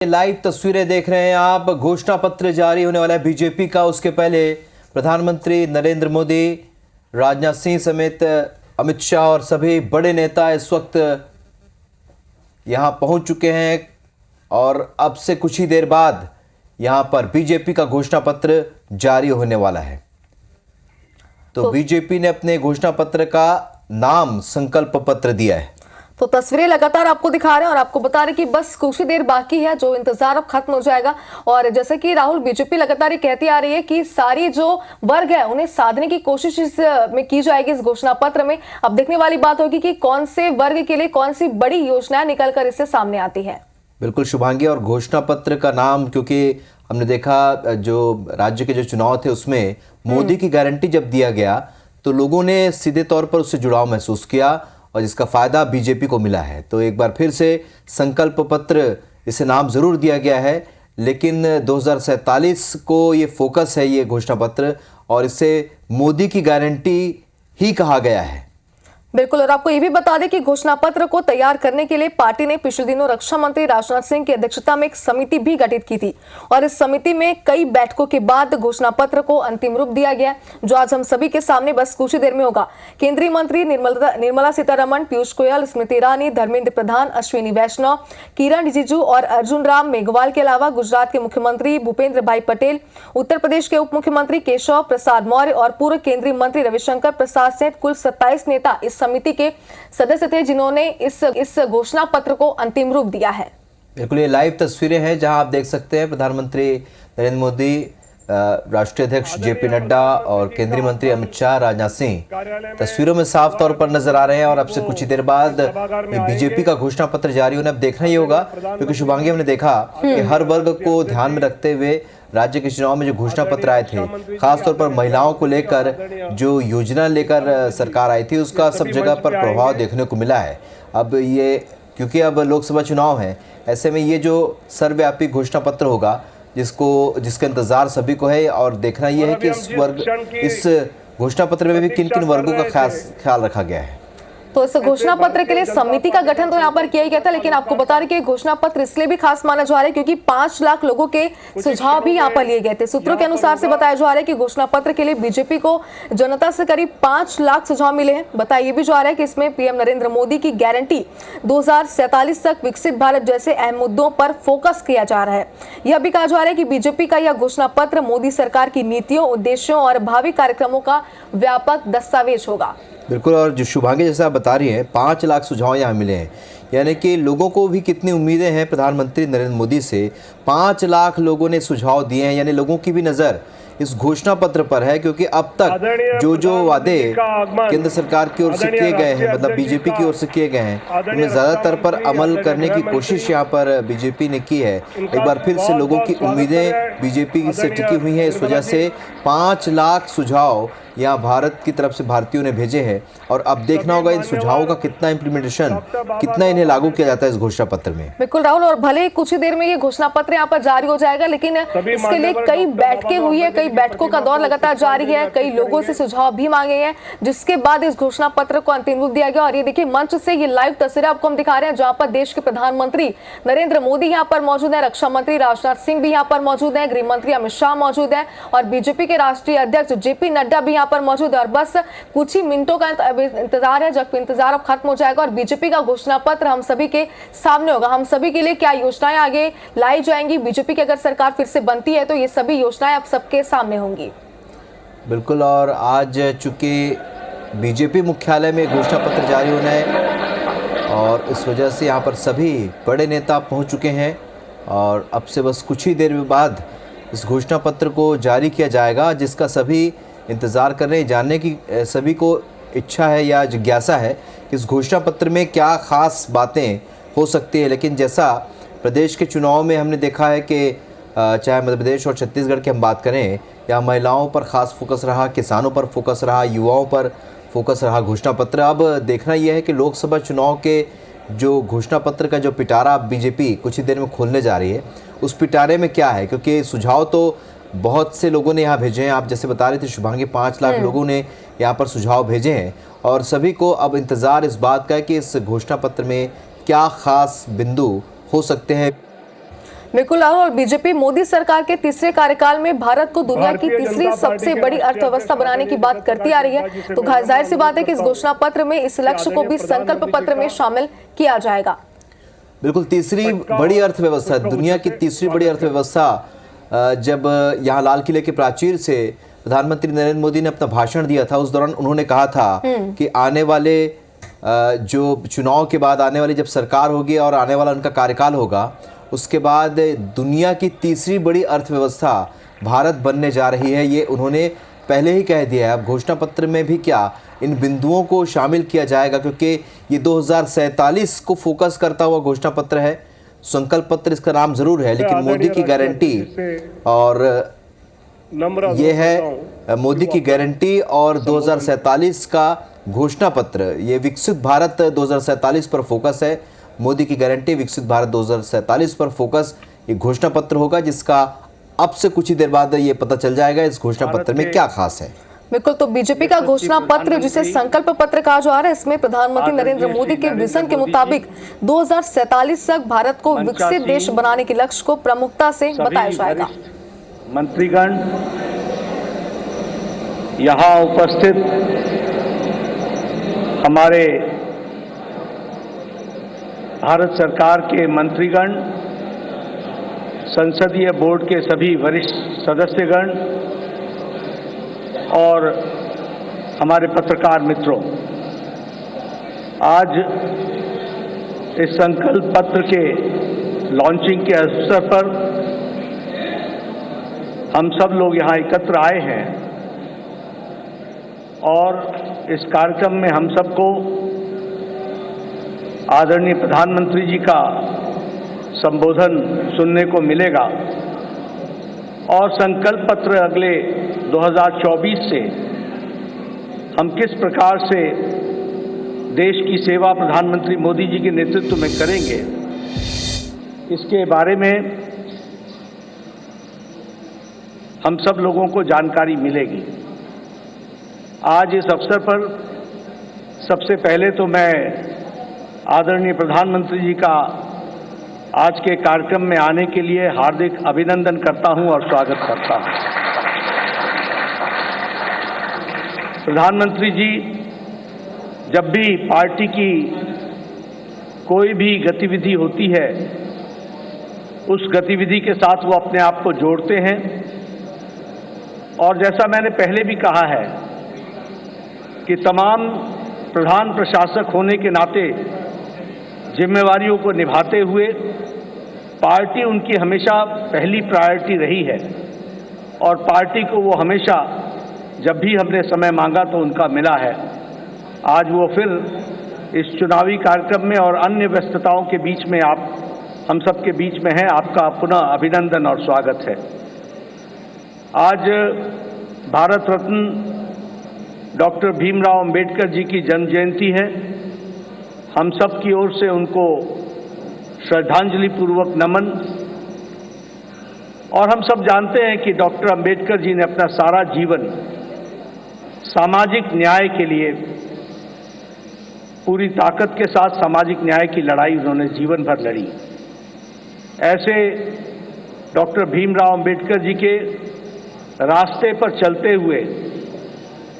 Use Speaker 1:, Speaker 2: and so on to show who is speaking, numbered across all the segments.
Speaker 1: Live तस्वीरें देख रहे हैं आप। घोषणा पत्र जारी होने वाला है बीजेपी का। उसके पहले प्रधानमंत्री नरेंद्र मोदी, राजनाथ सिंह समेत अमित शाह और सभी बड़े नेता इस वक्त यहां पहुंच चुके हैं और अब से कुछ ही देर बाद यहां पर बीजेपी का घोषणा पत्र जारी होने वाला है। तो बीजेपी ने अपने घोषणा पत्र का नाम संकल्प पत्र दिया है।
Speaker 2: तो तस्वीरें लगातार आपको दिखा रहे हैं और आपको बता रहे कि बस कुछ ही देर बाकी है, जो इंतजार अब खत्म हो जाएगा। और जैसे कि राहुल, बीजेपी लगातार ये कहती आ रही है कि सारी जो वर्ग है उन्हें साधने की कोशिश में की जाएगी इस घोषणा पत्र में। अब देखने वाली बात होगी कि कौन से वर्ग के लिए कौन सी बड़ी योजनाएं निकलकर इससे सामने आती है।
Speaker 1: बिल्कुल शुभांगी, और घोषणा पत्र का नाम, क्योंकि हमने देखा जो राज्य के जो चुनाव थे उसमें मोदी की गारंटी जब दिया गया तो लोगों ने सीधे तौर पर उससे जुड़ाव महसूस किया और जिसका फायदा बीजेपी को मिला है। तो एक बार फिर से संकल्प पत्र, इसे नाम जरूर दिया गया है, लेकिन 2047 को ये फोकस है ये घोषणा पत्र, और इसे मोदी की गारंटी ही कहा गया है।
Speaker 2: बिल्कुल, और आपको ये भी बता दें कि घोषणा पत्र को तैयार करने के लिए पार्टी ने पिछले दिनों रक्षा मंत्री राजनाथ सिंह की अध्यक्षता में एक समिति भी गठित की थी और इस समिति में कई बैठकों के बाद घोषणा पत्र को अंतिम रूप दिया गया, जो आज हम सभी के सामने बस कुछ ही देर में होगा। केंद्रीय मंत्री निर्मला सीतारमण, पीयूष गोयल, स्मृति ईरानी, धर्मेंद्र प्रधान, अश्विनी वैष्णव, किरण रिजिजू और अर्जुन राम मेघवाल के अलावा गुजरात के मुख्यमंत्री भूपेंद्र भाई पटेल, उत्तर प्रदेश के उप मुख्यमंत्री केशव प्रसाद मौर्य और पूर्व केंद्रीय मंत्री रविशंकर प्रसाद सहित कुल 27 नेता इस समिति के सदस्य थे, जिन्होंने इस घोषणा पत्र को अंतिम रूप दिया है।
Speaker 1: बिल्कुल, ये लाइव तस्वीरें हैं जहां आप देख सकते हैं प्रधानमंत्री नरेंद्र मोदी, राष्ट्रीय अध्यक्ष जेपी नड्डा और केंद्रीय मंत्री अमित शाह, राजनाथ सिंह तस्वीरों में साफ तौर पर नजर आ रहे हैं। और अब से कुछ ही देर बाद बीजेपी का घोषणा पत्र जारी होने, अब देखना ही होगा, क्योंकि शुभांगी हमने देखा कि हर वर्ग को ध्यान में रखते हुए राज्य के चुनाव में जो घोषणा पत्र आए थे, खासतौर पर महिलाओं को लेकर जो योजना लेकर सरकार आई थी, उसका सब जगह पर प्रभाव देखने को मिला है। अब ये, क्योंकि अब लोकसभा चुनाव है, ऐसे में ये जो सर्वव्यापी घोषणा पत्र होगा जिसका इंतजार सभी को है, और देखना यह है कि इस घोषणा पत्र में भी किन किन वर्गों का ख्याल रखा गया है।
Speaker 2: तो इस घोषणा पत्र के लिए समिति का गठन तो यहाँ पर किया ही गया था, लेकिन आपको बता रहे कि घोषणा पत्र इसलिए भी खास माना जा रहा है क्योंकि 5 लाख लोगों के सुझाव भी यहाँ पर लिए गए थे। सूत्रों के अनुसार से बताया जा रहा है कि घोषणा पत्र के लिए बीजेपी को जनता से करीब 5 लाख सुझाव मिले हैं। बताया ये भी जा रहा है कि इसमें पीएम नरेंद्र मोदी की गारंटी 2047 तक विकसित भारत जैसे अहम मुद्दों पर फोकस किया जा रहा है। यह भी कहा जा रहा है कि बीजेपी का यह घोषणा पत्र मोदी सरकार की नीतियों, उद्देश्यों और भावी कार्यक्रमों का व्यापक दस्तावेज होगा।
Speaker 1: बिल्कुल, और जो शुभांगी जैसा आप बता रही हैं, 5 लाख सुझाव यहाँ मिले हैं, यानी कि लोगों को भी कितनी उम्मीदें हैं प्रधानमंत्री नरेंद्र मोदी से। 5 लाख लोगों ने सुझाव दिए हैं, यानी लोगों की भी नज़र इस घोषणा पत्र पर है, क्योंकि अब तक जो वादे केंद्र सरकार की ओर से किए गए हैं, मतलब बीजेपी की ओर से किए गए हैं, उनमें ज़्यादातर पर अमल करने की कोशिश यहाँ पर बीजेपी ने की है। एक बार फिर से लोगों की उम्मीदें बीजेपी से टिकी हुई हैं, इस वजह से 5 लाख सुझाव यहाँ भारत की तरफ से भारतीयों ने भेजे हैं, और अब देखना होगा इन सुझावों का कितना इम्प्लीमेंटेशन, कितना इन्हें लागू किया जाता है इस घोषणा पत्र में।
Speaker 2: बिल्कुल राहुल, और भले कुछ ही देर में ये घोषणा पत्र यहाँ पर जारी हो जाएगा, लेकिन इसके लिए कई बैठकें हुई है, कई बैठकों का दौर लगातार जारी है, कई लोगों से सुझाव भी मांगे हैं, जिसके बाद इस घोषणा पत्र को अंतिम रूप दिया गया। और ये देखिए, मंच से ये लाइव तस्वीरें आपको हम दिखा रहे हैं, जहाँ पर देश के प्रधानमंत्री नरेंद्र मोदी यहाँ पर मौजूद है, रक्षा मंत्री राजनाथ सिंह भी यहाँ पर मौजूद है, गृह मंत्री अमित शाह मौजूद है और बीजेपी के राष्ट्रीय अध्यक्ष जेपी नड्डा भी यहाँ पर मौजूद है। और बस कुछ ही मिनटों का इंतजार है, जब इंतजार अब खत्म हो जाएगा और बीजेपी का घोषणा पत्र हम सभी के सामने होगा। हम सभी के लिए क्या योजनाएं आगे लाई जाएंगी, बीजेपी की अगर सरकार फिर से बनती है तो ये सभी योजनाएं अब सबके सामने होंगी।
Speaker 1: बिल्कुल, और आज चूंकि बीजेपी मुख्यालय में घोषणा पत्र जारी होना है और इस वजह से यहाँ पर सभी बड़े नेता पहुँच चुके हैं, और अब से बस कुछ ही देर बाद इस घोषणा पत्र को जारी किया जाएगा, जिसका सभी इंतज़ार कर रहे हैं। जानने की सभी को इच्छा है या जिज्ञासा है कि इस घोषणा पत्र में क्या ख़ास बातें हो सकती है। लेकिन जैसा प्रदेश के चुनाव में हमने देखा है कि चाहे मध्य प्रदेश और छत्तीसगढ़ की हम बात करें, या महिलाओं पर ख़ास फोकस रहा, किसानों पर फोकस रहा, युवाओं पर फोकस रहा घोषणा पत्र। अब देखना यह है कि लोकसभा चुनाव के जो घोषणा पत्र का जो पिटारा बीजेपी कुछ ही देर में खोलने जा रही है, उस पिटारे में क्या है, क्योंकि सुझाव तो बहुत से लोगों ने यहाँ भेजे हैं। आप जैसे बता रहे थे शुभांगी, 5 लाख लोगों ने यहाँ पर सुझाव भेजे हैं, और सभी को अब इंतज़ार इस बात का है कि इस घोषणा पत्र में क्या ख़ास बिंदु हो सकते हैं।
Speaker 2: बिल्कुल। और बीजेपी मोदी सरकार के तीसरे कार्यकाल में भारत को दुनिया की तीसरी सबसे बड़ी अर्थव्यवस्था बनाने की बात करती आ रही है, तो जाहिर सी बात है कि इस घोषणा पत्र में इस लक्ष्य को भी संकल्प पत्र में शामिल किया जाएगा।
Speaker 1: बिल्कुल, तीसरी बड़ी अर्थव्यवस्था, दुनिया की तीसरी बड़ी अर्थव्यवस्था। जब यहाँ लाल किले के प्राचीर से प्रधानमंत्री नरेंद्र मोदी ने अपना भाषण दिया था, उस दौरान उन्होंने कहा था कि आने वाले जो चुनाव के बाद आने वाली जब सरकार होगी और आने वाला उनका कार्यकाल होगा, उसके बाद दुनिया की तीसरी बड़ी अर्थव्यवस्था भारत बनने जा रही है। ये उन्होंने पहले ही कह दिया है। अब घोषणा पत्र में भी क्या इन बिंदुओं को शामिल किया जाएगा, क्योंकि ये 2047 को फोकस करता हुआ घोषणा पत्र है। संकल्प पत्र इसका नाम जरूर है, लेकिन मोदी की गारंटी और ये है मोदी की गारंटी और 2047 का घोषणा पत्र। ये विकसित भारत 2047 पर फोकस है। मोदी की गारंटी, विकसित भारत 2047 पर फोकस ये घोषणा पत्र होगा, जिसका अब से कुछ ही देर बाद ये पता चल जाएगा इस घोषणा पत्र में क्या खास है।
Speaker 2: बिल्कुल, तो बीजेपी का घोषणा पत्र जिसे संकल्प पत्र कहा जा रहा है, इसमें प्रधानमंत्री नरेंद्र मोदी के विजन के मुताबिक 2047 तक भारत को विकसित देश बनाने के लक्ष्य को प्रमुखता से बताया जाएगा।
Speaker 3: मंत्रीगण, यहाँ उपस्थित हमारे भारत सरकार के मंत्रीगण, संसदीय बोर्ड के सभी वरिष्ठ सदस्यगण और हमारे पत्रकार मित्रों, आज इस संकल्प पत्र के लॉन्चिंग के अवसर पर हम सब लोग यहाँ एकत्र आए हैं और इस कार्यक्रम में हम सबको आदरणीय प्रधानमंत्री जी का संबोधन सुनने को मिलेगा और संकल्प पत्र अगले 2024 से हम किस प्रकार से देश की सेवा प्रधानमंत्री मोदी जी के नेतृत्व में करेंगे, इसके बारे में हम सब लोगों को जानकारी मिलेगी। आज इस अवसर पर सबसे पहले तो मैं आदरणीय प्रधानमंत्री जी का आज के कार्यक्रम में आने के लिए हार्दिक अभिनंदन करता हूं और स्वागत करता हूं। प्रधानमंत्री जी जब भी पार्टी की कोई भी गतिविधि होती है, उस गतिविधि के साथ वो अपने आप को जोड़ते हैं और जैसा मैंने पहले भी कहा है कि तमाम प्रधान प्रशासक होने के नाते जिम्मेवारियों को निभाते हुए पार्टी उनकी हमेशा पहली प्रायोरिटी रही है और पार्टी को वो हमेशा जब भी हमने समय मांगा तो उनका मिला है। आज वो फिर इस चुनावी कार्यक्रम में और अन्य व्यस्तताओं के बीच में आप हम सब के बीच में हैं। आपका पुनः अभिनंदन और स्वागत है। आज भारत रत्न डॉक्टर भीमराव अंबेडकर जी की जन्म जयंती है। हम सब की ओर से उनको श्रद्धांजलि पूर्वक नमन। और हम सब जानते हैं कि डॉक्टर अंबेडकर जी ने अपना सारा जीवन सामाजिक न्याय के लिए पूरी ताकत के साथ सामाजिक न्याय की लड़ाई उन्होंने जीवन भर लड़ी। ऐसे डॉक्टर भीमराव अंबेडकर जी के रास्ते पर चलते हुए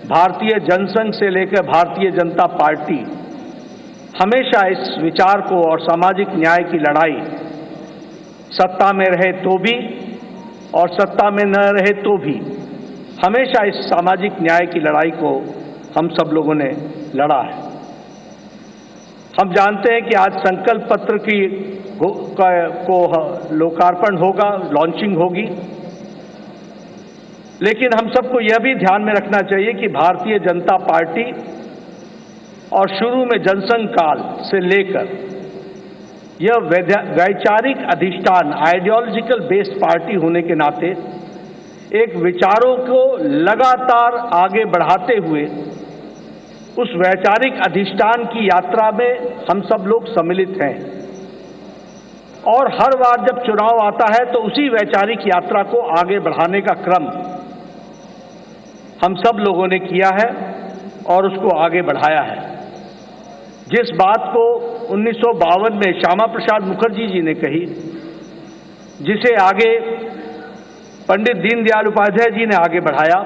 Speaker 3: भारतीय जनसंघ से लेकर भारतीय जनता पार्टी हमेशा इस विचार को और सामाजिक न्याय की लड़ाई सत्ता में रहे तो भी और सत्ता में न रहे तो भी हमेशा इस सामाजिक न्याय की लड़ाई को हम सब लोगों ने लड़ा है। हम जानते हैं कि आज संकल्प पत्र को लोकार्पण होगा, लॉन्चिंग होगी, लेकिन हम सबको यह भी ध्यान में रखना चाहिए कि भारतीय जनता पार्टी और शुरू में जनसंघ काल से लेकर यह वैचारिक अधिष्ठान आइडियोलॉजिकल बेस्ड पार्टी होने के नाते एक विचारों को लगातार आगे बढ़ाते हुए उस वैचारिक अधिष्ठान की यात्रा में हम सब लोग सम्मिलित हैं और हर बार जब चुनाव आता है तो उसी वैचारिक यात्रा को आगे बढ़ाने का क्रम हम सब लोगों ने किया है और उसको आगे बढ़ाया है। जिस बात को 1952 में श्यामा प्रसाद मुखर्जी जी ने कही जिसे आगे पंडित दीनदयाल उपाध्याय जी ने आगे बढ़ाया,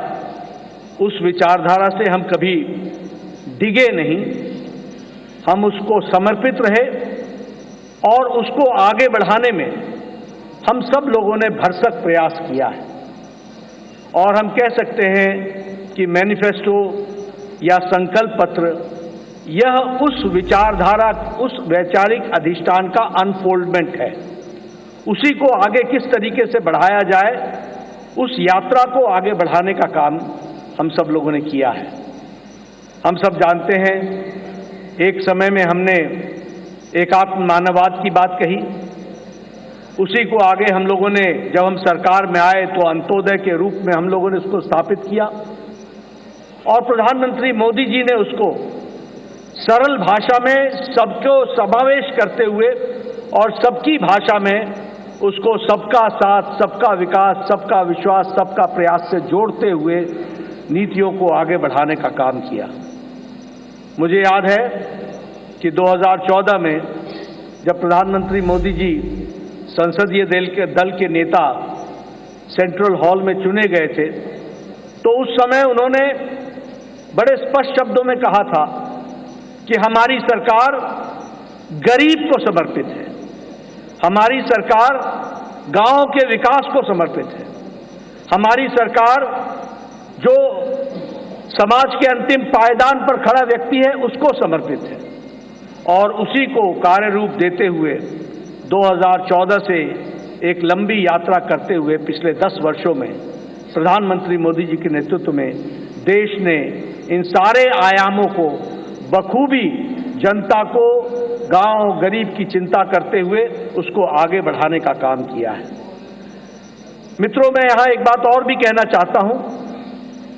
Speaker 3: उस विचारधारा से हम कभी डिगे नहीं, हम उसको समर्पित रहे और उसको आगे बढ़ाने में हम सब लोगों ने भरसक प्रयास किया है। और हम कह सकते हैं कि मैनिफेस्टो या संकल्प पत्र यह उस विचारधारा, उस वैचारिक अधिष्ठान का अनफोल्डमेंट है। उसी को आगे किस तरीके से बढ़ाया जाए, उस यात्रा को आगे बढ़ाने का काम हम सब लोगों ने किया है। हम सब जानते हैं, एक समय में हमने एकात्म मानववाद की बात कही, उसी को आगे हम लोगों ने, जब हम सरकार में आए तो अंत्योदय के रूप में हम लोगों ने उसको स्थापित किया और प्रधानमंत्री मोदी जी ने उसको सरल भाषा में सबको समावेश करते हुए और सबकी भाषा में उसको सबका साथ, सबका विकास, सबका विश्वास, सबका प्रयास से जोड़ते हुए नीतियों को आगे बढ़ाने का काम किया। मुझे याद है कि 2014 में जब प्रधानमंत्री मोदी जी संसदीय दल के नेता सेंट्रल हॉल में चुने गए थे, तो उस समय उन्होंने बड़े स्पष्ट शब्दों में कहा था कि हमारी सरकार गरीब को समर्पित है, हमारी सरकार गांव के विकास को समर्पित है, हमारी सरकार जो समाज के अंतिम पायदान पर खड़ा व्यक्ति है उसको समर्पित है। और उसी को कार्य रूप देते हुए 2014 से एक लंबी यात्रा करते हुए पिछले 10 वर्षों में प्रधानमंत्री मोदी जी के नेतृत्व में देश ने इन सारे आयामों को बखूबी जनता को, गांव गरीब की चिंता करते हुए उसको आगे बढ़ाने का काम किया है। मित्रों, मैं यहां एक बात और भी कहना चाहता हूं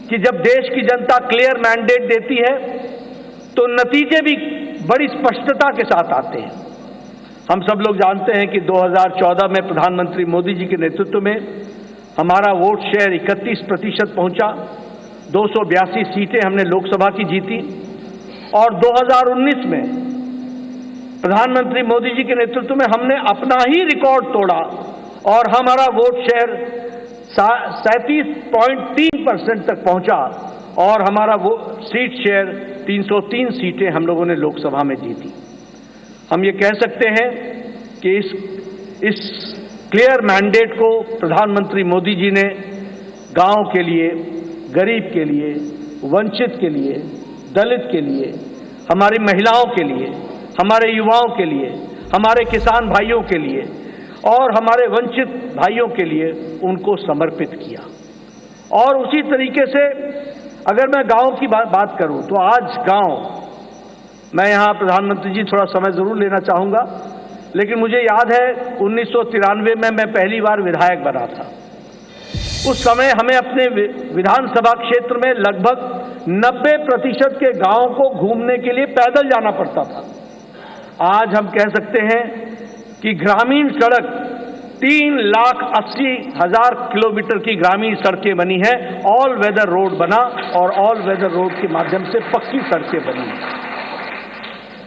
Speaker 3: कि जब देश की जनता क्लियर मैंडेट देती है तो नतीजे भी बड़ी स्पष्टता के साथ आते हैं। हम सब लोग जानते हैं कि 2014 में प्रधानमंत्री मोदी जी के नेतृत्व में हमारा वोट शेयर 31% पहुंचा, 282 सीटें हमने लोकसभा की जीती। और 2019 में प्रधानमंत्री मोदी जी के नेतृत्व में हमने अपना ही रिकॉर्ड तोड़ा और हमारा वोट शेयर 37.3% तक पहुंचा और हमारा वो सीट शेयर 303 सीटें हम लोगों ने लोकसभा में जीती। हम ये कह सकते हैं कि इस क्लियर मैंडेट को प्रधानमंत्री मोदी जी ने गांव के लिए, गरीब के लिए, वंचित के लिए, दलित के लिए, हमारी महिलाओं के लिए, हमारे युवाओं के लिए, हमारे किसान भाइयों के लिए और हमारे वंचित भाइयों के लिए उनको समर्पित किया। और उसी तरीके से अगर मैं गांव की बात करूं तो आज गांव, मैं यहां प्रधानमंत्री जी थोड़ा समय जरूर लेना चाहूंगा, लेकिन मुझे याद है 1993 में मैं पहली बार विधायक बना था। उस समय हमें अपने विधानसभा क्षेत्र में लगभग 90% के गांवों को घूमने के लिए पैदल जाना पड़ता था। आज हम कह सकते हैं कि ग्रामीण सड़क 3,80,000 किलोमीटर की ग्रामीण सड़कें बनी है, ऑल वेदर रोड बना और ऑल वेदर रोड के माध्यम से पक्की सड़कें बनी है।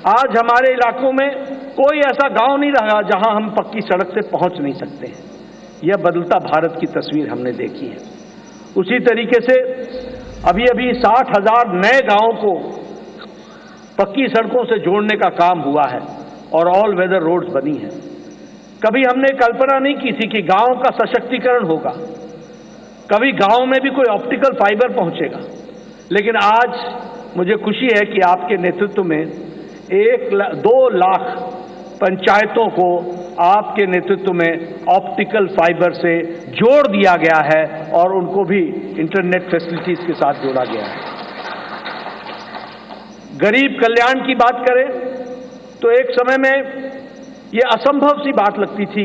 Speaker 3: आज हमारे इलाकों में कोई ऐसा गांव नहीं रहा जहां हम पक्की सड़क से पहुंच नहीं सकते हैं। यह बदलता भारत की तस्वीर हमने देखी है। उसी तरीके से अभी 60,000 नए गांवों को पक्की सड़कों से जोड़ने का काम हुआ है और ऑल वेदर रोड्स बनी है। कभी हमने कल्पना नहीं की थी कि गांव का सशक्तिकरण होगा, कभी गांव में भी कोई ऑप्टिकल फाइबर पहुंचेगा, लेकिन आज मुझे खुशी है कि आपके नेतृत्व में 2 लाख पंचायतों को आपके नेतृत्व में ऑप्टिकल फाइबर से जोड़ दिया गया है और उनको भी इंटरनेट फैसिलिटीज के साथ जोड़ा गया है। गरीब कल्याण की बात करें तो एक समय में ये असंभव सी बात लगती थी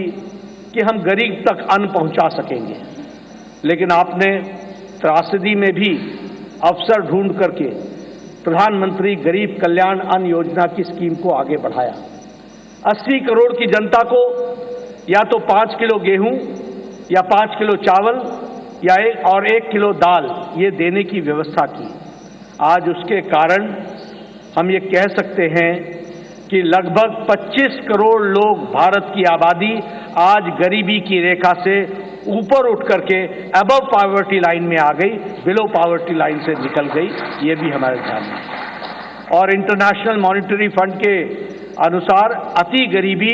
Speaker 3: कि हम गरीब तक अन्न पहुंचा सकेंगे, लेकिन आपने त्रासदी में भी अवसर ढूंढ करके प्रधानमंत्री गरीब कल्याण अन्न योजना की स्कीम को आगे बढ़ाया। 80 करोड़ की जनता को या तो 5 किलो गेहूं या 5 किलो चावल या 1 किलो दाल ये देने की व्यवस्था की। आज उसके कारण हम ये कह सकते हैं कि लगभग 25 करोड़ लोग, भारत की आबादी आज गरीबी की रेखा से ऊपर उठ करके अबव पॉवर्टी लाइन में आ गई, बिलो पॉवर्टी लाइन से निकल गई। ये भी हमारे ध्यान में है। और इंटरनेशनल मॉनिटरी फंड के अनुसार अति गरीबी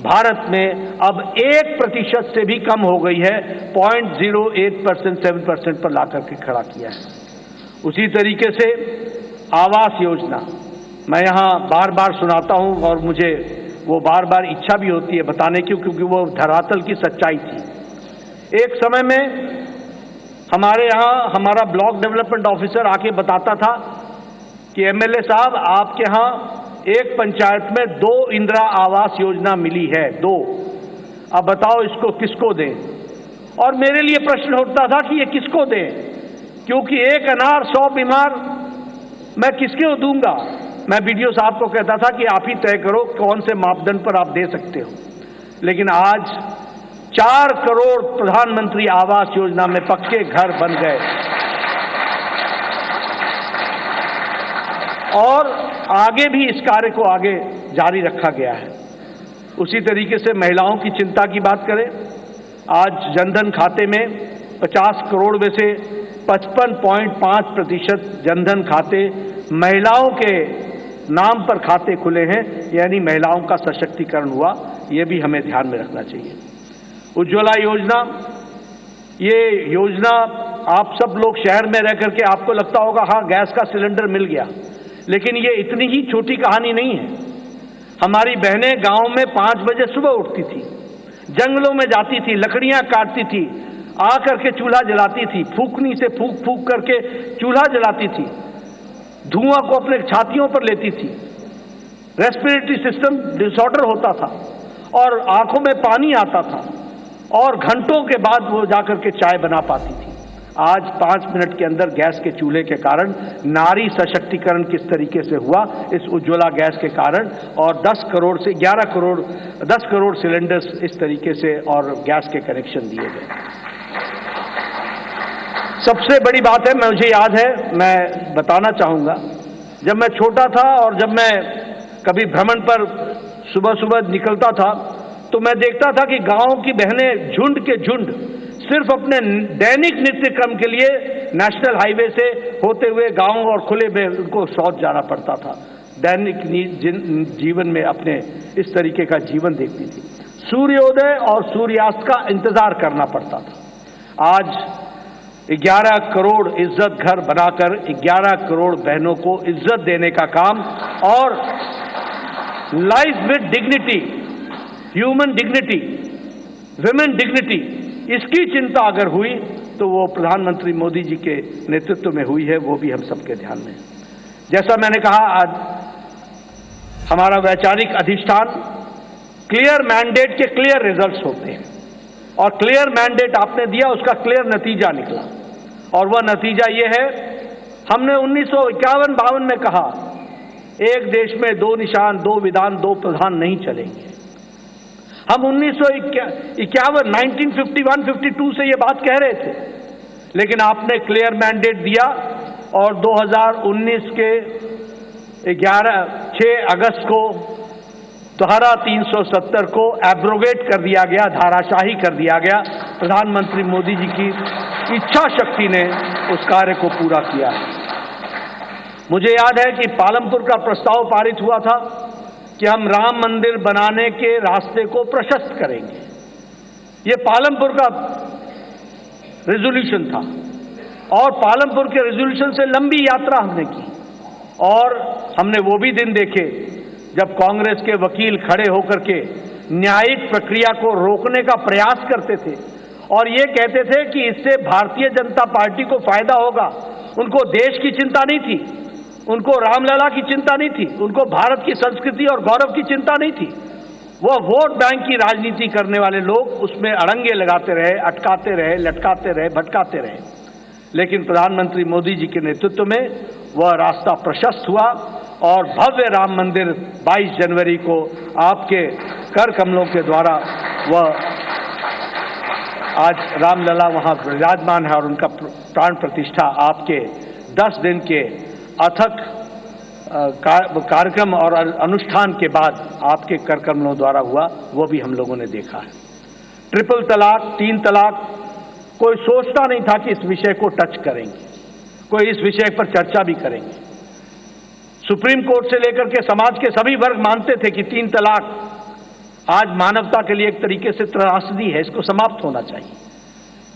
Speaker 3: भारत में अब 1% से भी कम हो गई है, 0.08% 7% पर ला करके खड़ा किया है। उसी तरीके से आवास योजना मैं यहाँ बार बार सुनाता हूँ और मुझे वो बार बार इच्छा भी होती है बताने की, क्योंकि वो धरातल की सच्चाई थी। एक समय में हमारे यहाँ हमारा ब्लॉक डेवलपमेंट ऑफिसर आके बताता था कि एमएलए साहब आपके यहाँ एक पंचायत में 2 इंदिरा आवास योजना मिली है, 2, अब बताओ इसको किसको दें। और मेरे लिए प्रश्न उठता था कि ये किसको दें, क्योंकि एक अनार 100 बीमार मैं किसको दूंगा। मैं बीडीओ साहब को कहता था कि आप ही तय करो कौन से मापदंड पर आप दे सकते हो। लेकिन आज 4 करोड़ प्रधानमंत्री आवास योजना में पक्के घर बन गए और आगे भी इस कार्य को आगे जारी रखा गया है। उसी तरीके से महिलाओं की चिंता की बात करें, आज जनधन खाते में 50 करोड़ में से 55.5% जनधन खाते महिलाओं के नाम पर खाते खुले हैं, यानी महिलाओं का सशक्तिकरण हुआ। ये भी हमें ध्यान में रखना चाहिए। उज्ज्वला योजना, ये योजना आप सब लोग शहर में रह करके आपको लगता होगा हाँ गैस का सिलेंडर मिल गया, लेकिन ये इतनी ही छोटी कहानी नहीं है। हमारी बहनें गांव में 5 बजे सुबह उठती थी, जंगलों में जाती थी, लकड़ियां काटती थी, आ करके चूल्हा जलाती थी, फूकनी से फूक फूक करके चूल्हा जलाती थी, धुआं को अपने छातियों पर लेती थी, रेस्पिरेटरी सिस्टम डिसऑर्डर होता था और आंखों में पानी आता था और घंटों के बाद वो जाकर के चाय बना पाती थी। आज 5 मिनट के अंदर गैस के चूल्हे के कारण नारी सशक्तिकरण किस तरीके से हुआ, इस उज्ज्वला गैस के कारण, और 10 करोड़ से 11 करोड़ 10 करोड़ सिलेंडर्स इस तरीके से और गैस के कनेक्शन दिए गए। सबसे बड़ी बात है, मुझे याद है, मैं बताना चाहूंगा, जब मैं छोटा था और जब मैं कभी भ्रमण पर सुबह सुबह निकलता था तो मैं देखता था कि गांव की बहनें झुंड के झुंड सिर्फ अपने दैनिक नित्य क्रम के लिए नेशनल हाईवे से होते हुए गांव और खुले में उनको शौच जाना पड़ता था। दैनिक जीवन में अपने इस तरीके का जीवन देखती थी। सूर्योदय और सूर्यास्त का इंतजार करना पड़ता था। आज 11 करोड़ इज्जत घर बनाकर 11 करोड़ बहनों को इज्जत देने का काम और life with dignity, human dignity, women dignity, इसकी चिंता अगर हुई तो वो प्रधानमंत्री मोदी जी के नेतृत्व में हुई है, वो भी हम सबके ध्यान में है। जैसा मैंने कहा, आज हमारा वैचारिक अधिष्ठान, क्लियर मैंडेट के क्लियर रिजल्ट्स होते हैं और क्लियर मैंडेट आपने दिया, उसका क्लियर नतीजा निकला और वह नतीजा ये है, हमने 1951-52 में कहा एक देश में 2 निशान, 2 विधान, 2 प्रधान नहीं चलेंगे। हम 1951-52 से ये बात कह रहे थे, लेकिन आपने क्लियर मैंडेट दिया और 2019 के 6 अगस्त को धारा 370 को एब्रोगेट कर दिया गया, धाराशाही कर दिया गया। प्रधानमंत्री मोदी जी की इच्छा शक्ति ने उस कार्य को पूरा किया। मुझे याद है कि पालमपुर का प्रस्ताव पारित हुआ था कि हम राम मंदिर बनाने के रास्ते को प्रशस्त करेंगे। ये पालमपुर का रेजोल्यूशन था और पालमपुर के रेजोल्यूशन से लंबी यात्रा हमने की और हमने वो भी दिन देखे जब कांग्रेस के वकील खड़े होकर के न्यायिक प्रक्रिया को रोकने का प्रयास करते थे और ये कहते थे कि इससे भारतीय जनता पार्टी को फायदा होगा। उनको देश की चिंता नहीं थी, उनको रामलला की चिंता नहीं थी, उनको भारत की संस्कृति और गौरव की चिंता नहीं थी। वो वोट बैंक की राजनीति करने वाले लोग उसमें अड़ंगे लगाते रहे, अटकाते रहे, लटकाते रहे, भटकाते रहे। लेकिन प्रधानमंत्री मोदी जी के नेतृत्व में वह रास्ता प्रशस्त हुआ और भव्य राम मंदिर 22 जनवरी को आपके कर कमलों के द्वारा वह आज रामलला वहां विराजमान है और उनका प्राण प्रतिष्ठा आपके 10 दिन के अथक कार्यक्रम और अनुष्ठान के बाद आपके कर कमलों द्वारा हुआ, वो भी हम लोगों ने देखा है। ट्रिपल तलाक, 3 तलाक, कोई सोचता नहीं था कि इस विषय को टच करेंगे, कोई इस विषय पर चर्चा भी करेंगे। सुप्रीम कोर्ट से लेकर के समाज के सभी वर्ग मानते थे कि 3 तलाक आज मानवता के लिए एक तरीके से त्रासदी है, इसको समाप्त होना चाहिए।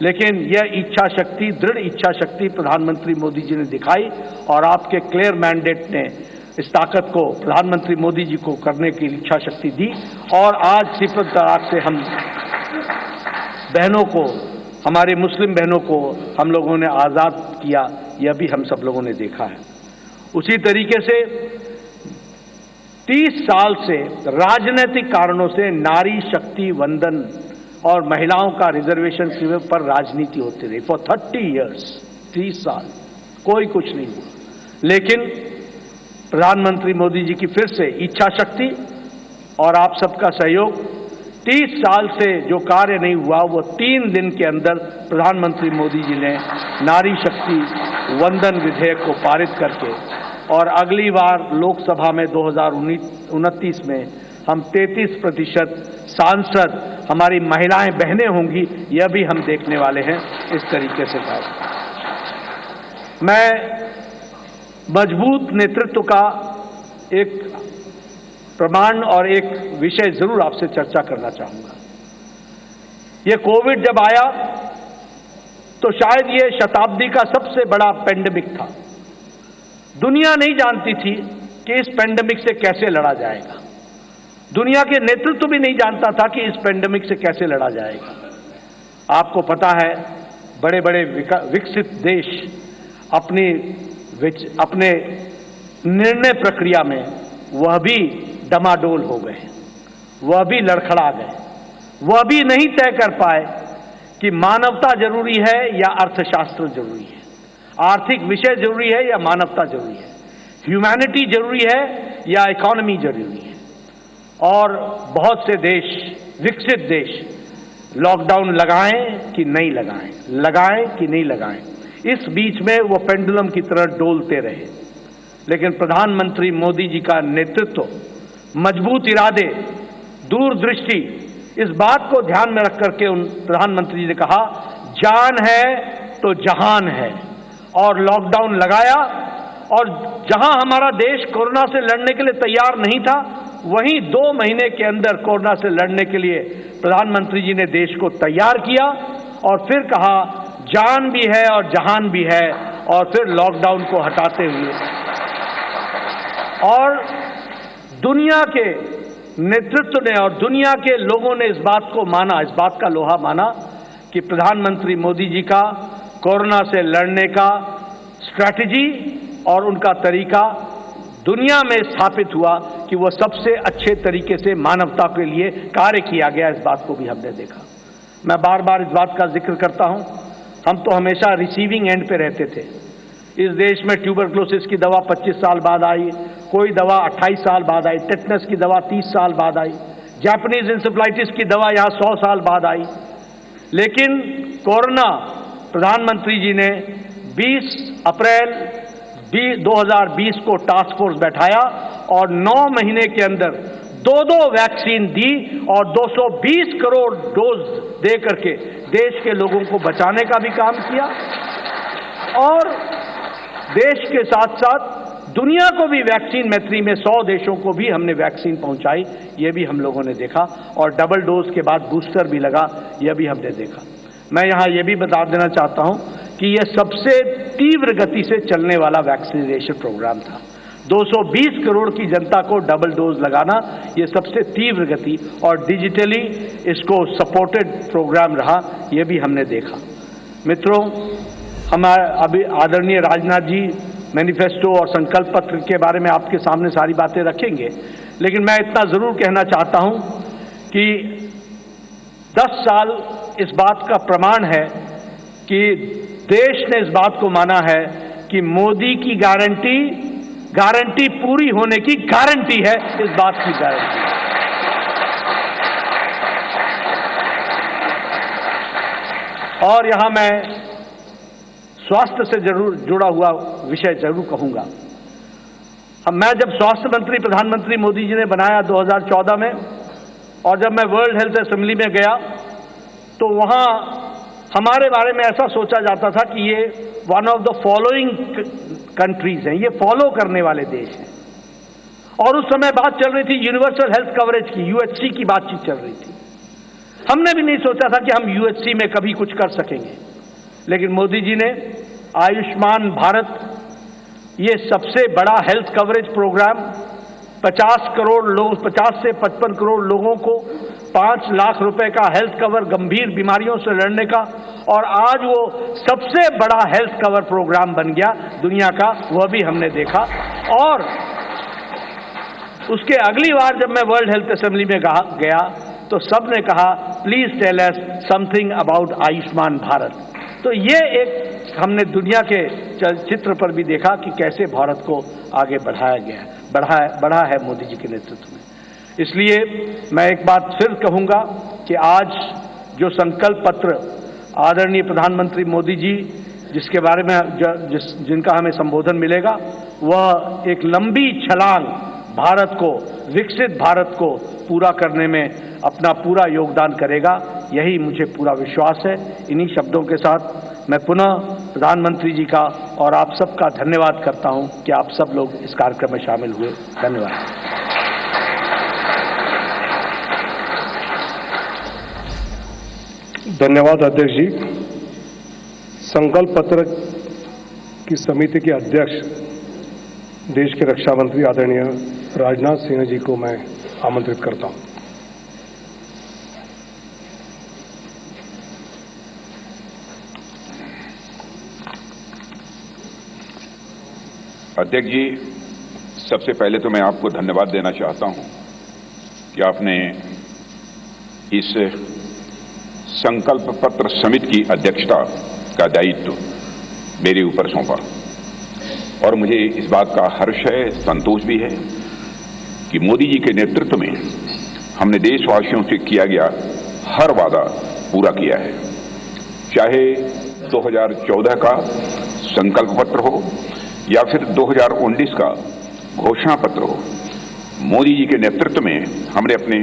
Speaker 3: लेकिन यह इच्छा शक्ति, दृढ़ इच्छा शक्ति प्रधानमंत्री मोदी जी ने दिखाई और आपके क्लियर मैंडेट ने इस ताकत को प्रधानमंत्री मोदी जी को करने की इच्छा शक्ति दी और आज ट्रिपल तलाक से हम बहनों को, हमारे मुस्लिम बहनों को हम लोगों ने आज़ाद किया, यह भी हम सब लोगों ने देखा है। उसी तरीके से 30 साल से राजनीतिक कारणों से नारी शक्ति वंदन और महिलाओं का रिजर्वेशन पर राजनीति होती रही फॉर 30 इयर्स, 30 साल कोई कुछ नहीं हुआ। लेकिन प्रधानमंत्री मोदी जी की फिर से इच्छा शक्ति और आप सबका सहयोग, 30 साल से जो कार्य नहीं हुआ वो 3 दिन के अंदर प्रधानमंत्री मोदी जी ने नारी शक्ति वंदन विधेयक को पारित करके, और अगली बार लोकसभा में 2029 में हम 33% सांसद हमारी महिलाएं बहनें होंगी, यह भी हम देखने वाले हैं। इस तरीके से मैं मजबूत नेतृत्व का एक प्रमाण और एक विषय जरूर आपसे चर्चा करना चाहूंगा। ये कोविड जब आया तो शायद ये शताब्दी का सबसे बड़ा पेंडेमिक था। दुनिया नहीं जानती थी कि इस पेंडेमिक से कैसे लड़ा जाएगा। दुनिया के नेतृत्व भी नहीं जानता था कि इस पेंडेमिक से कैसे लड़ा जाएगा। आपको पता है, बड़े बड़े विकसित देश अपने निर्णय प्रक्रिया में वह भी डमाडोल हो गए, वह भी लड़खड़ा गए, वह भी नहीं तय कर पाए कि मानवता जरूरी है या अर्थशास्त्र जरूरी है, आर्थिक विषय जरूरी है या मानवता जरूरी है, ह्यूमैनिटी जरूरी है या इकोनॉमी जरूरी है। और बहुत से देश, विकसित देश, लॉकडाउन लगाएं कि नहीं लगाएं, लगाएं कि नहीं लगाएं, इस बीच में वो पेंडुलम की तरह डोलते रहे। लेकिन प्रधानमंत्री मोदी जी का नेतृत्व, मजबूत इरादे, दूरदृष्टि, इस बात को ध्यान में रख करके उन प्रधानमंत्री जी ने कहा जान है तो जहान है, और लॉकडाउन लगाया। और जहां हमारा देश कोरोना से लड़ने के लिए तैयार नहीं था, वहीं 2 महीने के अंदर कोरोना से लड़ने के लिए प्रधानमंत्री जी ने देश को तैयार किया और फिर कहा जान भी है और जहान भी है, और फिर लॉकडाउन को हटाते हुए और दुनिया के नेतृत्व ने और दुनिया के लोगों ने इस बात को माना, इस बात का लोहा माना कि प्रधानमंत्री मोदी जी का कोरोना से लड़ने का स्ट्रैटेजी और उनका तरीका दुनिया में स्थापित हुआ कि वह सबसे अच्छे तरीके से मानवता के लिए कार्य किया गया। इस बात को भी हमने देखा। मैं बार बार इस बात का जिक्र करता हूं, हम तो हमेशा रिसीविंग एंड पे रहते थे। इस देश में ट्यूबरक्लोसिस की दवा 25 साल बाद आई, कोई दवा 28 साल बाद आई, टेटनस की दवा 30 साल बाद आई, जापानीज इंसेफ्लाइटिस की दवा यहां 100 साल बाद आई। लेकिन कोरोना, प्रधानमंत्री जी ने 20 अप्रैल 2020 को टास्क फोर्स बैठाया और 9 महीने के अंदर 2 वैक्सीन दी और 220 करोड़ डोज दे करके देश के लोगों को बचाने का भी काम किया, और देश के साथ साथ दुनिया को भी वैक्सीन मैत्री में 100 देशों को भी हमने वैक्सीन पहुंचाई, ये भी हम लोगों ने देखा। और डबल डोज के बाद बूस्टर भी लगा, यह भी हमने देखा। मैं यहां यह भी बता देना चाहता हूं कि यह सबसे तीव्र गति से चलने वाला वैक्सीनेशन प्रोग्राम था। 220 करोड़ की जनता को डबल डोज लगाना, यह सबसे तीव्र गति और डिजिटली इसको सपोर्टेड प्रोग्राम रहा, यह भी हमने देखा। मित्रों, हमारे अभी आदरणीय राजनाथ जी मैनिफेस्टो और संकल्प पत्र के बारे में आपके सामने सारी बातें रखेंगे, लेकिन मैं इतना जरूर कहना चाहता हूं कि 10 साल इस बात का प्रमाण है कि देश ने इस बात को माना है कि मोदी की गारंटी पूरी होने की गारंटी है, इस बात की गारंटी। और यहां मैं स्वास्थ्य से जरूर जुड़ा हुआ विषय जरूर कहूंगा। मैं जब स्वास्थ्य मंत्री प्रधानमंत्री मोदी जी ने बनाया 2014 में, और जब मैं वर्ल्ड हेल्थ असेंबली में गया तो वहां हमारे बारे में ऐसा सोचा जाता था कि ये one of the following countries हैं, ये फॉलो करने वाले देश हैं। और उस समय बात चल रही थी यूनिवर्सल हेल्थ कवरेज की, यूएचसी की बातचीत चल रही थी। हमने भी नहीं सोचा था कि हम यूएचसी में कभी कुछ कर सकेंगे, लेकिन मोदी जी ने आयुष्मान भारत, ये सबसे बड़ा हेल्थ कवरेज प्रोग्राम, 50 करोड़ लोग, 50 से 55 करोड़ लोगों को 5 लाख रुपए का हेल्थ कवर गंभीर बीमारियों से लड़ने का, और आज वो सबसे बड़ा हेल्थ कवर प्रोग्राम बन गया दुनिया का, वह भी हमने देखा। और उसके अगली बार जब मैं वर्ल्ड हेल्थ असेंबली में गया तो सबने कहा please tell us something about Ayushman Bharat. तो ये एक हमने दुनिया के चित्र पर भी देखा कि कैसे भारत को आगे बढ़ाया गया, बढ़ा है मोदी जी के नेतृत्व में। इसलिए मैं एक बात फिर कहूंगा कि आज जो संकल्प पत्र आदरणीय प्रधानमंत्री मोदी जी जिसके बारे में जिनका हमें संबोधन मिलेगा, वह एक लंबी छलांग भारत को, विकसित भारत को पूरा करने में अपना पूरा योगदान करेगा, यही मुझे पूरा विश्वास है। इन्हीं शब्दों के साथ मैं पुनः प्रधानमंत्री जी का और आप सबका धन्यवाद करता हूं कि आप सब लोग इस कार्यक्रम में शामिल हुए। धन्यवाद।
Speaker 4: धन्यवाद अध्यक्ष जी। संकल्प पत्र की समिति के अध्यक्ष देश के रक्षा मंत्री आदरणीय राजनाथ सिंह जी को मैं आमंत्रित करता हूं।
Speaker 5: अध्यक्ष जी, सबसे पहले तो मैं आपको धन्यवाद देना चाहता हूं कि आपने इस संकल्प पत्र समिति की अध्यक्षता का दायित्व मेरे ऊपर सौंपा, और मुझे इस बात का हर्ष है, संतोष भी है कि मोदी जी के नेतृत्व में हमने देशवासियों से किया गया हर वादा पूरा किया है। चाहे 2014 का संकल्प पत्र हो या फिर 2019 का घोषणा पत्र हो, मोदी जी के नेतृत्व में हमने अपने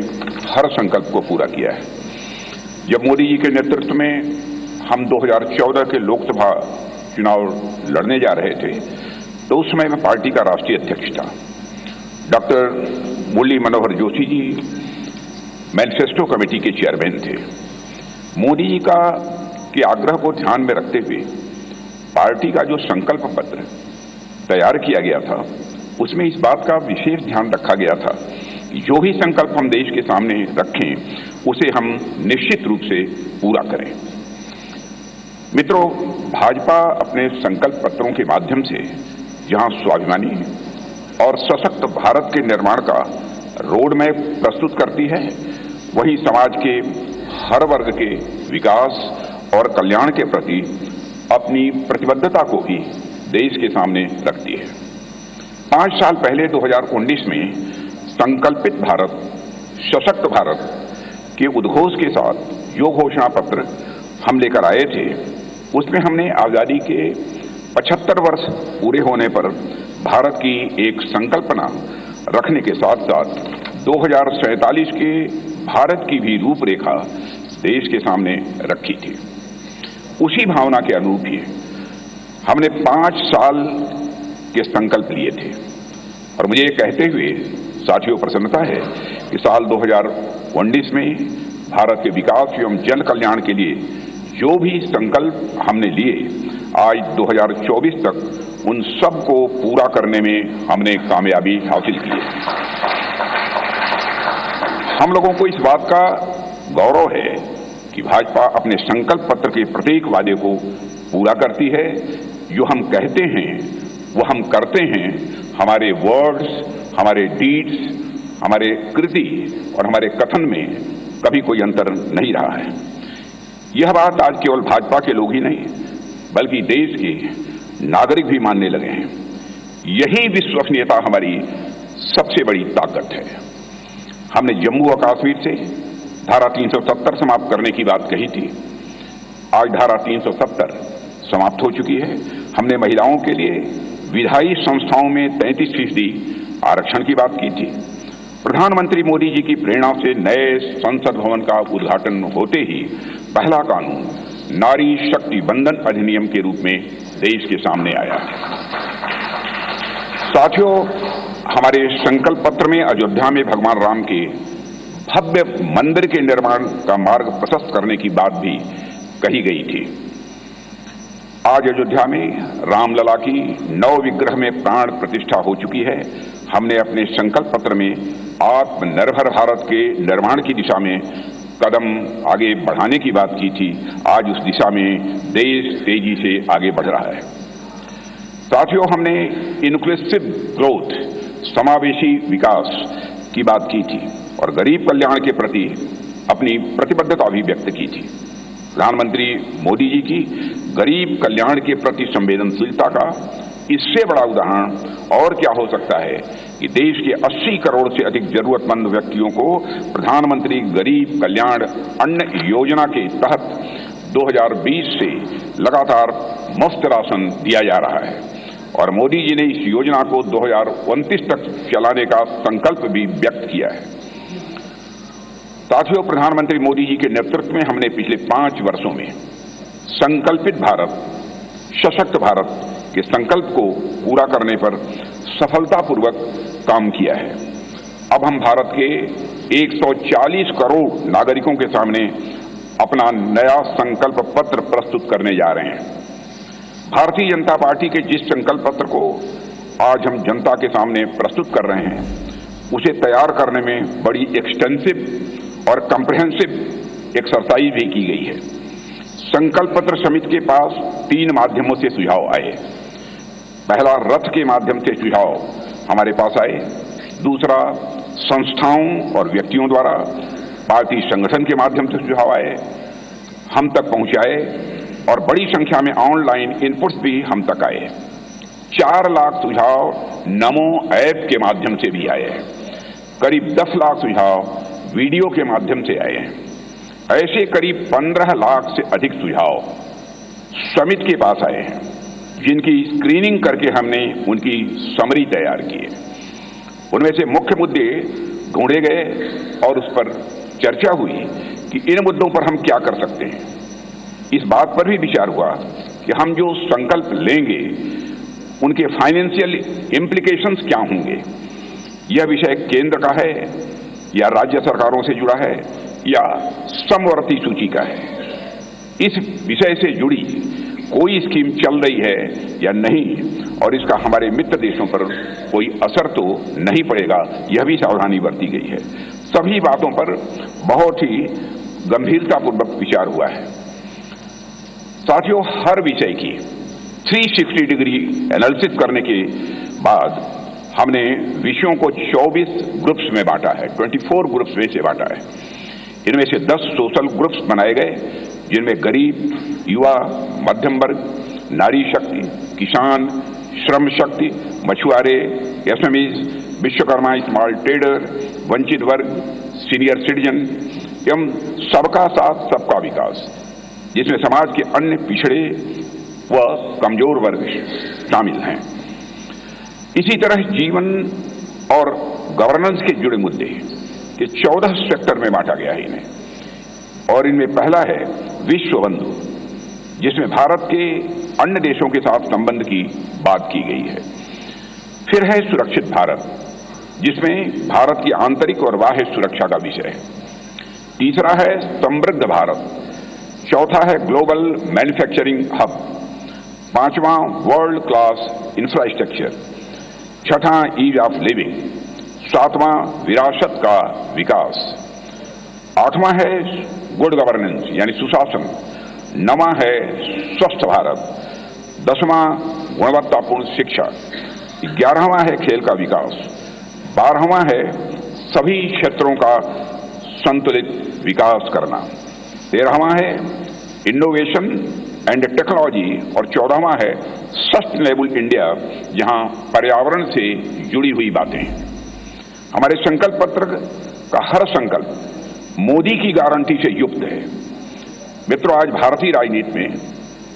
Speaker 5: हर संकल्प को पूरा किया है। जब मोदी जी के नेतृत्व में हम 2014 के लोकसभा चुनाव लड़ने जा रहे थे तो उस समय मैं पार्टी का राष्ट्रीय अध्यक्ष था। Doctor Murli Manohar Joshi ji manifesto committee के चेयरमैन थे। मोदी जी के आग्रह को ध्यान में रखते हुए पार्टी का जो संकल्प पत्र तैयार किया गया था उसमें इस बात का विशेष ध्यान रखा गया था कि जो भी संकल्प हम देश के सामने रखें उसे हम निश्चित रूप से पूरा करें। मित्रों, भाजपा अपने संकल्प पत्रों के माध्यम से जहां स्वाभिमानी और सशक्त भारत के निर्माण का रोड मैप प्रस्तुत करती है, वहीं समाज के हर वर्ग के विकास और कल्याण के प्रति अपनी प्रतिबद्धता को भी देश के सामने रखती है। 5 साल पहले 2019 में संकल्पित भारत, सशक्त भारत के उद्घोष के साथ जो घोषणा पत्र हम लेकर आए थे उसमें हमने आजादी के 75 वर्ष पूरे होने पर भारत की एक संकल्पना रखने के साथ साथ 2047 के भारत की भी रूपरेखा देश के सामने रखी थी। उसी भावना के अनुरूप ही हमने 5 साल के संकल्प लिए थे, और मुझे ये कहते हुए साथियों प्रसन्नता है कि साल 2019 में भारत के विकास एवं जन कल्याण के लिए जो भी संकल्प हमने लिए, आज 2024 तक उन सब को पूरा करने में हमने कामयाबी हासिल की है। हम लोगों को इस बात का गौरव है कि भाजपा अपने संकल्प पत्र के प्रत्येक वादे को पूरा करती है। जो हम कहते हैं वो हम करते हैं। हमारे वर्ड्स, हमारे डीड्स, हमारे कृति और हमारे कथन में कभी कोई अंतर नहीं रहा है। यह बात आज केवल भाजपा के लोग ही नहीं बल्कि देश के नागरिक भी मानने लगे हैं। यही विश्वसनीयता हमारी सबसे बड़ी ताकत है। हमने जम्मू और कश्मीर से धारा 370 समाप्त करने की बात कही थी। आज धारा 370 समाप्त हो चुकी है। हमने महिलाओं के लिए विधायी संस्थाओं में 33% आरक्षण की बात की थी। प्रधानमंत्री मोदी जी की प्रेरणा से नए संसद भवन का उद्घाटन होते ही पहला कानून नारी शक्ति बंधन अधिनियम के रूप में देश के सामने आया। साथियों, हमारे संकल्प पत्र में अयोध्या में भगवान राम के भव्य मंदिर के निर्माण का मार्ग प्रशस्त करने की बात भी कही गई थी। आज अयोध्या में रामलला की नव विग्रह में प्राण प्रतिष्ठा हो चुकी है। हमने अपने संकल्प पत्र में आत्मनिर्भर भारत के निर्माण की दिशा में कदम आगे बढ़ाने की बात की थी। आज उस दिशा में देश तेजी से आगे बढ़ रहा है। साथियों, हमने इंक्लूसिव ग्रोथ, समावेशी विकास की बात की थी और गरीब कल्याण के प्रति अपनी प्रतिबद्धता भी व्यक्त की थी। प्रधानमंत्री मोदी जी की गरीब कल्याण के प्रति संवेदनशीलता का इससे बड़ा उदाहरण और क्या हो सकता है कि देश के 80 करोड़ से अधिक जरूरतमंद व्यक्तियों को प्रधानमंत्री गरीब कल्याण अन्न योजना के तहत 2020 से लगातार मुफ्त राशन दिया जा रहा है और मोदी जी ने इस योजना को 2029 तक चलाने का संकल्प भी व्यक्त किया है। साथियों, प्रधानमंत्री मोदी जी के नेतृत्व में हमने पिछले 5 वर्षों में संकल्पित भारत, सशक्त भारत के संकल्प को पूरा करने पर सफलतापूर्वक काम किया है। अब हम भारत के 140 करोड़ नागरिकों के सामने अपना नया संकल्प पत्र प्रस्तुत करने जा रहे हैं। भारतीय जनता पार्टी के जिस संकल्प पत्र को आज हम जनता के सामने प्रस्तुत कर रहे हैं, उसे तैयार करने में बड़ी एक्सटेंसिव और कम्प्रहेंसिव एक्सरसाइज भी की गई है। संकल्प पत्र समिति के पास 3 माध्यमों से सुझाव आए। पहला, रथ के माध्यम से सुझाव हमारे पास आए। दूसरा, संस्थाओं और व्यक्तियों द्वारा पार्टी संगठन के माध्यम से सुझाव आए, हम तक पहुंचाए और बड़ी संख्या में ऑनलाइन इनपुट्स भी हम तक आए। 4 लाख सुझाव नमो ऐप के माध्यम से भी आए हैं। करीब 10 लाख सुझाव वीडियो के माध्यम से आए हैं। ऐसे करीब 15 लाख से अधिक सुझाव समिति के पास आए हैं, जिनकी स्क्रीनिंग करके हमने उनकी समरी तैयार की है। उनमें से मुख्य मुद्दे ढूंढे गए और उस पर चर्चा हुई कि इन मुद्दों पर हम क्या कर सकते हैं। इस बात पर भी विचार हुआ कि हम जो संकल्प लेंगे उनके फाइनेंशियल इम्प्लीकेशंस क्या होंगे। यह विषय केंद्र का है या राज्य सरकारों से जुड़ा है या समवर्ती सूची का है। इस विषय से जुड़ी कोई स्कीम चल रही है या नहीं और इसका हमारे मित्र देशों पर कोई असर तो नहीं पड़ेगा, यह भी सावधानी बरती गई है। सभी बातों पर बहुत ही गंभीरतापूर्वक विचार हुआ है। साथियों, हर विषय की 360 डिग्री एनालिसिस करने के बाद हमने विषयों को 24 ग्रुप्स में बांटा है, 24 ग्रुप्स में से बांटा है। इनमें से 10 सोशल ग्रुप्स बनाए गए, जिनमें गरीब, युवा, मध्यम वर्ग, नारी शक्ति, किसान, श्रम शक्ति, मछुआरे, एसएमईज, विश्वकर्मा, स्मॉल ट्रेडर, वंचित वर्ग, सीनियर सिटीजन एवं सबका साथ सबका विकास, जिसमें समाज के अन्य पिछड़े व कमजोर वर्ग शामिल हैं। इसी तरह जीवन और गवर्नेंस के जुड़े मुद्दे के 14 सेक्टर में बांटा गया है इन्हें। और इनमें पहला है विश्व बंधु, जिसमें भारत के अन्य देशों के साथ संबंध की बात की गई है। फिर है सुरक्षित भारत, जिसमें भारत की आंतरिक और बाह्य सुरक्षा का विषय है। तीसरा है समृद्ध भारत। चौथा है ग्लोबल मैन्युफैक्चरिंग हब। पांचवां वर्ल्ड क्लास इंफ्रास्ट्रक्चर। छठा ईज ऑफ लिविंग। सातवां विरासत का विकास। आठवां है गुड गवर्नेंस यानी सुशासन। नवां है स्वस्थ भारत। 10वां गुणवत्तापूर्ण शिक्षा। 11वां है खेल का विकास। 12वां है सभी क्षेत्रों का संतुलित विकास करना। 13वां है इनोवेशन एंड टेक्नोलॉजी और 14वां है सस्टेनेबल इंडिया, जहां पर्यावरण से जुड़ी हुई बातें। हमारे संकल्प पत्र का हर संकल्प मोदी की गारंटी से युक्त है। मित्रों, आज भारतीय राजनीति में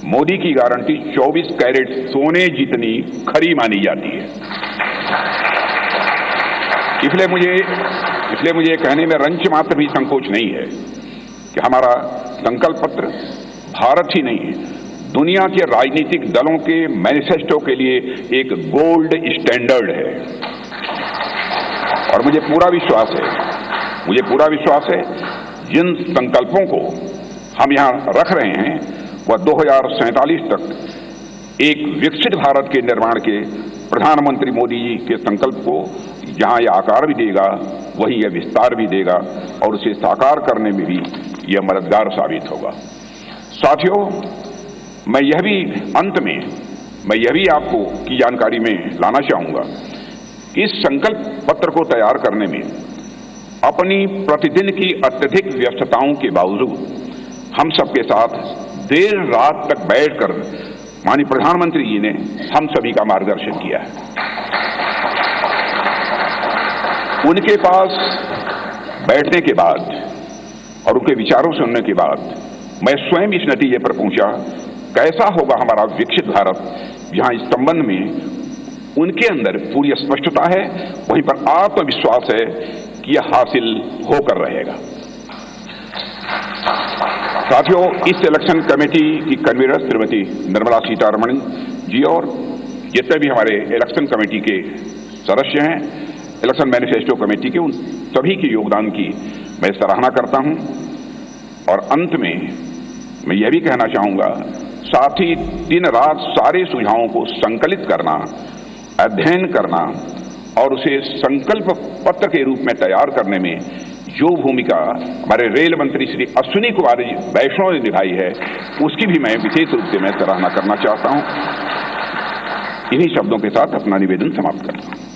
Speaker 5: मोदी की गारंटी 24 कैरेट सोने जितनी खरी मानी जाती है। इसलिए मुझे कहने में रंच मात्र भी संकोच नहीं है कि हमारा संकल्प पत्र भारत ही नहीं, दुनिया के राजनीतिक दलों के मैनिफेस्टो के लिए एक गोल्ड स्टैंडर्ड है। और मुझे पूरा विश्वास है जिन संकल्पों को हम यहां रख रहे हैं वह 2047 तक एक विकसित भारत के निर्माण के प्रधानमंत्री मोदी जी के संकल्प को जहां यह आकार भी देगा वहीं यह विस्तार भी देगा और उसे साकार करने में भी यह मददगार साबित होगा। साथियों, मैं यह भी आपको की जानकारी में लाना चाहूंगा कि इस संकल्प पत्र को तैयार करने में अपनी प्रतिदिन की अत्यधिक व्यस्तताओं के बावजूद हम सबके साथ देर रात तक बैठकर माननीय प्रधानमंत्री जी ने हम सभी का मार्गदर्शन किया है। उनके पास बैठने के बाद और उनके विचारों सुनने के बाद मैं स्वयं इस नतीजे पर पहुंचा कैसा होगा हमारा विकसित भारत, जहां इस संबंध में उनके अंदर पूरी स्पष्टता है, वहीं पर आत्मविश्वास है कि यह हासिल होकर रहेगा। साथियों, इस इलेक्शन कमेटी की कन्वीनर श्रीमती निर्मला सीतारमण जी और जितने भी हमारे इलेक्शन कमेटी के सदस्य हैं, इलेक्शन मैनिफेस्टो कमेटी के, उन सभी के योगदान की मैं सराहना करता हूं। और अंत में मैं यह भी कहना चाहूंगा, साथ ही दिन रात सारे सुझावों को संकलित करना, अध्ययन करना और उसे संकल्प पत्र के रूप में तैयार करने में जो भूमिका हमारे रेल मंत्री श्री अश्विनी कुमार वैष्णव ने निभाई है, उसकी भी मैं विशेष रूप से मैं सराहना करना चाहता हूं। इन्हीं शब्दों के साथ अपना निवेदन समाप्त करता हूं।